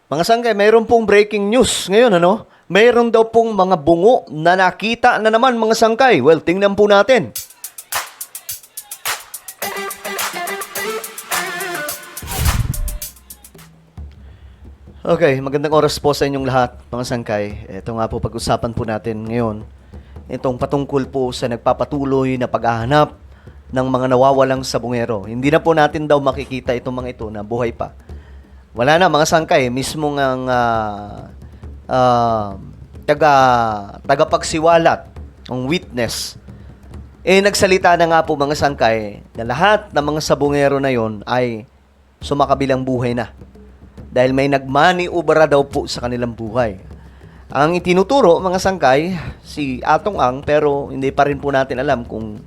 Mga sangkay, mayroon pong breaking news ngayon, ano? Mayroon daw pong mga bungo na nakita na naman, mga sangkay. Well, tingnan po natin. Okay, magandang oras po sa inyong lahat, mga sangkay. Ito nga po pag-usapan po natin ngayon. Itong patungkol po sa nagpapatuloy na paghahanap ng mga nawawalang sabungero. Hindi na po natin daw makikita itong mga ito na buhay pa. Wala na, mga sangkay, mismo ang tagapagsiwalat, ang witness, nagsalita na nga po, mga sangkay, na lahat ng mga sabungero na yon ay sumakabilang buhay na. Dahil may nagmani-ubra daw po sa kanilang buhay. Ang itinuturo, mga sangkay, si Atong Ang, pero hindi pa rin po natin alam kung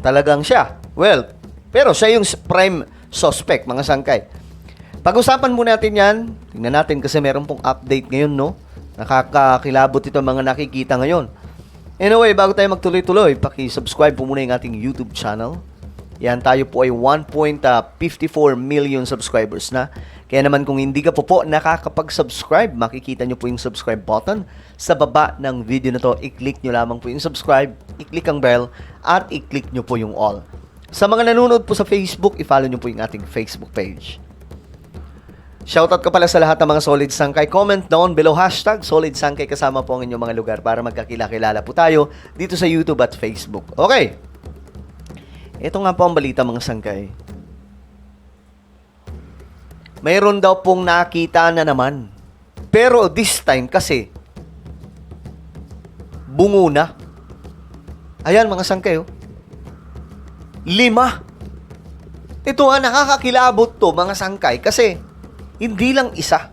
talagang siya. Well, pero siya yung prime suspect, mga sangkay. Pag-usapan muna natin yan. Tingnan natin kasi meron pong update ngayon, no? Nakakakilabot ito mga nakikita ngayon. Anyway, bago tayo magtuloy-tuloy, paki-subscribe po muna yung ating YouTube channel. Yan, tayo po ay 1.54 million subscribers na. Kaya naman kung hindi ka po nakakapag-subscribe, makikita nyo po yung subscribe button sa baba ng video na to. I-click nyo lamang po yung subscribe, i-click ang bell, at i-click nyo po yung all. Sa mga nanonood po sa Facebook, i-follow nyo po yung ating Facebook page. Shoutout ko pala sa lahat ng mga Solid Sangkay. Comment down below, hashtag Solid Sangkay, kasama po ang inyong mga lugar para magkakilala po tayo dito sa YouTube at Facebook. Okay. Ito nga po ang balita, mga sangkay. Mayroon daw pong nakita na naman. Pero this time kasi, bungo na. Ayan, mga sangkay, oh. 5. Ito nga, nakakakilabot to, mga sangkay, kasi hindi lang isa.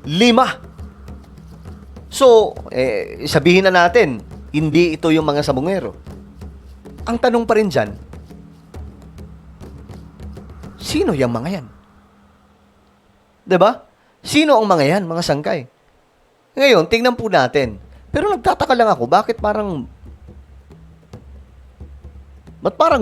5. So, sabihin na natin, hindi ito yung mga sabungero. Ang tanong pa rin dyan, sino yung mga yan? 'Di ba? Sino ang mga yan, mga sangkay? Ngayon, tingnan po natin. Pero nagtataka lang ako, ba't parang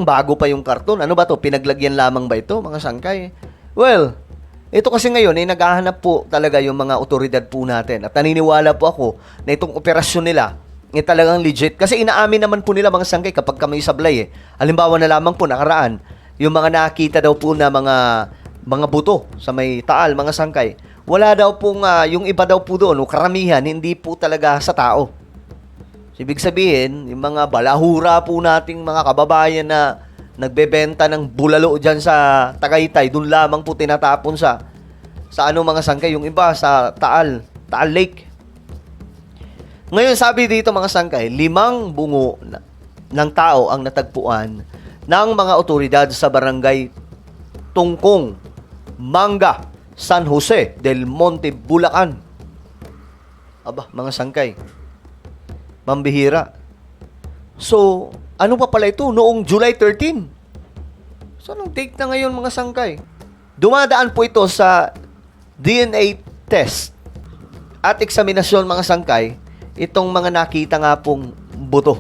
bago pa yung karton? Ano ba to? Pinaglagyan lamang ba ito, mga sangkay? Well, ito kasi ngayon, naghahanap po talaga yung mga otoridad po natin. At naniniwala po ako na itong operasyon nila, talagang legit. Kasi inaamin naman po nila, mga sangkay, kapag kami sablay. Halimbawa na lamang po, nakaraan, yung mga nakita daw po na mga buto sa may Taal, mga sangkay. Wala daw pong, yung iba daw po doon, karamihan, hindi po talaga sa tao. Ibig sabihin, yung mga balahura po nating mga kababayan na nagbebenta ng bulalo dyan sa Tagaytay, doon lamang po tinatapon sa mga sangkay. Yung iba sa Taal Lake. Ngayon, sabi dito, mga sangkay, 5 bungo ng tao ang natagpuan ng mga otoridad sa barangay Tungkong, Manga, San Jose del Monte, Bulacan. Aba, mga sangkay, mambihira. So, ano pa pala ito? Noong July 13. So, anong date na ngayon, mga sangkay? Dumadaan po ito sa DNA test at eksaminasyon, mga sangkay, itong mga nakita nga pong buto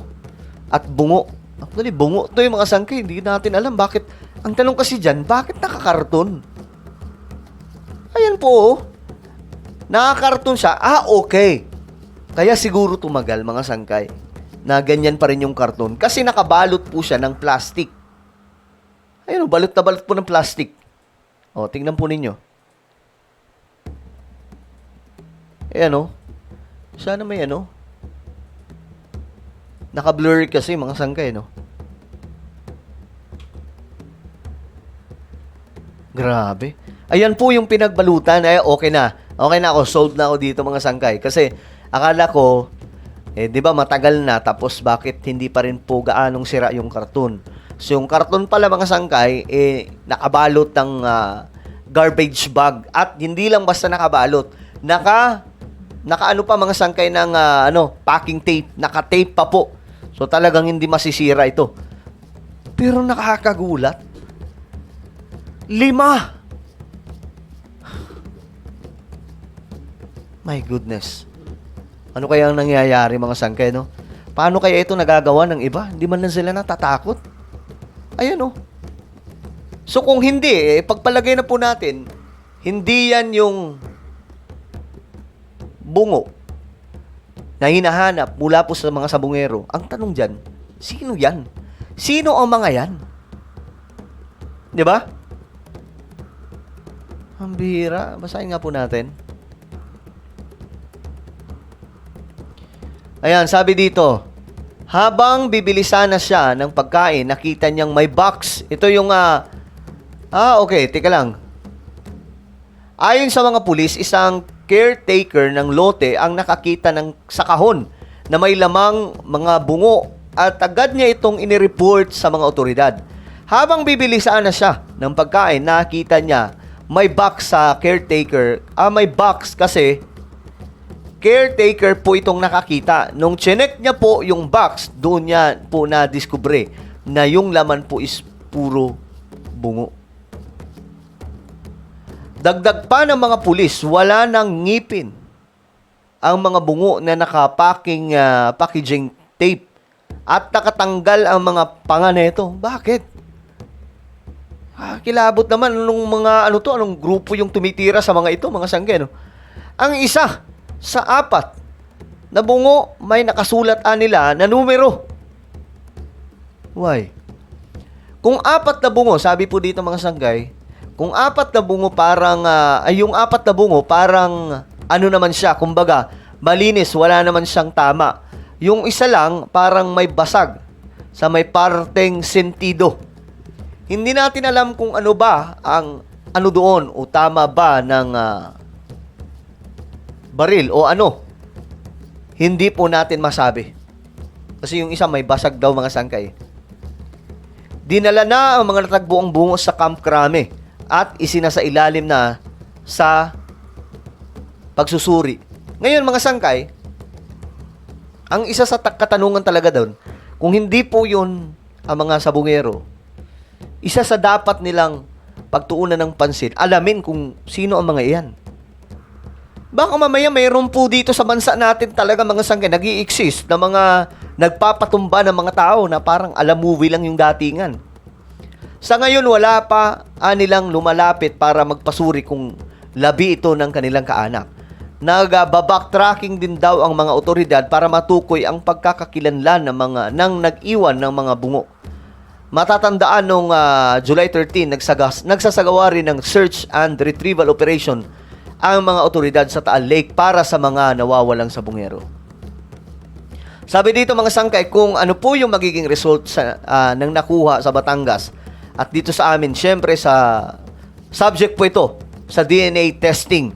at bungo. Actually, bungo ito yung mga sangkay. Hindi natin alam bakit. Ang tanong kasi dyan, bakit nakakarton? Ayan po, oh. Nakakarton siya. Okay. Kaya siguro tumagal, mga sangkay, na ganyan pa rin yung karton. Kasi nakabalot po siya ng plastic. Ayun, balot na balot po ng plastic. O, tingnan po ninyo. Ayan, oh. Sana may ano. Naka-blurry kasi, mga sangkay, no? Grabe. Ayan po yung pinagbalutan. Okay na. Okay na ako. Sold na ako dito, mga sangkay. Kasi akala ko, di ba matagal na, tapos bakit hindi pa rin po gaanong sira yung karton? So yung karton pala, mga sangkay, nakabalot ng garbage bag. At hindi lang basta nakabalot. Naka-ano pa, mga sangkay, ng packing tape. Naka-tape pa po. So talagang hindi masisira ito. Pero nakakagulat. 5. My goodness. Ano kaya ang nangyayari, mga sangkay, no? Paano kaya ito nagagawa ng iba? Hindi man lang sila natatakot. Ayan, oh. So kung hindi, pagpalagay na po natin, hindi yan yung bungo na hinahanap mula po sa mga sabungero. Ang tanong dyan, sino yan? Sino ang mga yan? Di ba? Ang bihira. Basahin nga po natin. Ayan, sabi dito, habang bibili sana siya ng pagkain, nakita niyang may box. Ito yung, okay, teka lang. Ayon sa mga pulis, isang caretaker ng lote ang nakakita sa kahon na may lamang mga bungo at agad niya itong inireport sa mga otoridad. Habang bibili sana siya ng pagkain, nakita niya may box sa caretaker. May box kasi caretaker po itong nakakita. Nung chinek niya po yung box, doon niya po na-discover na yung laman po is puro bungo. Dagdag pa ng mga pulis, wala nang ngipin ang mga bungo na packaging tape at nakatanggal ang mga panga nito. Bakit? Kilabot naman anong grupo yung tumitira sa mga ito, mga sangge, no? Ang isa sa 4 na bungo may nakasulat nila na numero. Why? Kung 4 na bungo, sabi po dito mga sanggay, kung 4 na bungo yung 4 na bungo parang naman siya, kumbaga, malinis, wala naman siyang tama. Yung isa lang, parang may basag sa may parteng sentido. Hindi natin alam kung ano ba ang doon o tama ba ng baril o ano. Hindi po natin masabi. Kasi yung isa may basag daw mga sangkay. Dinala na ang mga natagbuong bungo sa Camp Crame at isinasailalim na sa pagsusuri. Ngayon mga sangkay, ang isa sa katanungan talaga doon, kung hindi po yun ang mga sabungero, isa sa dapat nilang pagtuunan ng pansin, alamin kung sino ang mga iyan. Baka mamaya mayroon po dito sa bansa natin talaga mga sangkay, nag-i-exist na mga nagpapatumba ng mga tao na parang movie lang yung datingan. Sa ngayon, wala pa nilang lumalapit para magpasuri kung labi ito ng kanilang kaanak. Nag-backtracking din daw ang mga otoridad para matukoy ang pagkakakilanlan ng nag-iwan ng mga bungo. Matatandaan noong July 13, nagsasagawa rin ng search and retrieval operation ang mga otoridad sa Taal Lake para sa mga nawawalang sabungero. Sabi dito mga sangkay, kung ano po yung magiging result ng nakuha sa Batangas, at dito sa amin, syempre subject po ito sa DNA testing.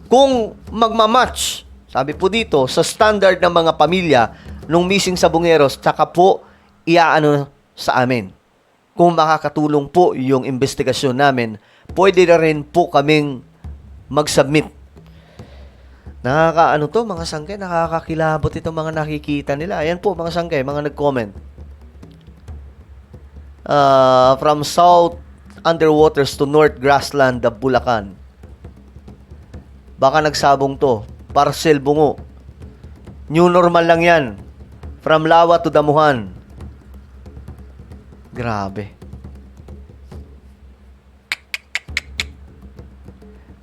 Kung magmamatch, sabi po dito, sa standard ng mga pamilya nung missing sabungeros, tsaka po sa amin. Kung makakatulong po yung investigasyon namin, pwede na rin po kaming mag-submit. Mga sangkay, nakakakilabot itong mga nakikita nila. Ayan po mga sangkay, mga nag-comment. From South Underwaters to North Grassland, Bulacan. Baka nagsabong to. Parcel bungo. New normal lang yan. From Lawa to Damuhan. Grabe.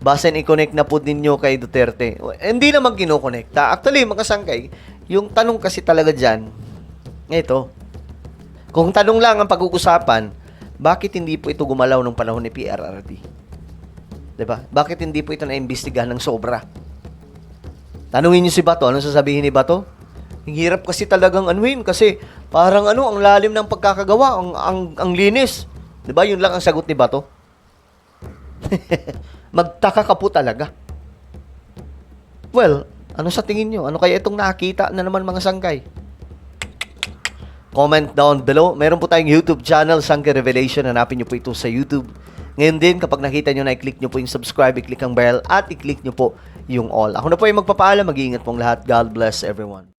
Basen i-connect na po ninyo kay Duterte. Hindi naman kinokonekta. Actually, mga sangkay, yung tanong kasi talaga dyan, ito, kung tanong lang ang pag-uusapan, bakit hindi po ito gumalaw nung panahon ni PRRD? Diba? Bakit hindi po ito na-imbestigahan ng sobra? Tanungin niyo si Bato, anong sasabihin ni Bato? Ang hirap kasi talagang kasi parang ang lalim ng pagkakagawa, ang linis. Diba? Yun lang ang sagot ni Bato. Magtaka ka po talaga. Well, ano sa tingin nyo? Ano kaya itong nakakita na naman mga sangkay? Comment down below. Meron po tayong YouTube channel, Sangkay Revelation. Hanapin nyo po ito sa YouTube. Ngayon din, kapag nakita nyo na, i-click nyo po yung subscribe, i-click ang bell, at i-click nyo po yung all. Ako na po yung magpapaalam. Mag-iingat pong lahat. God bless everyone.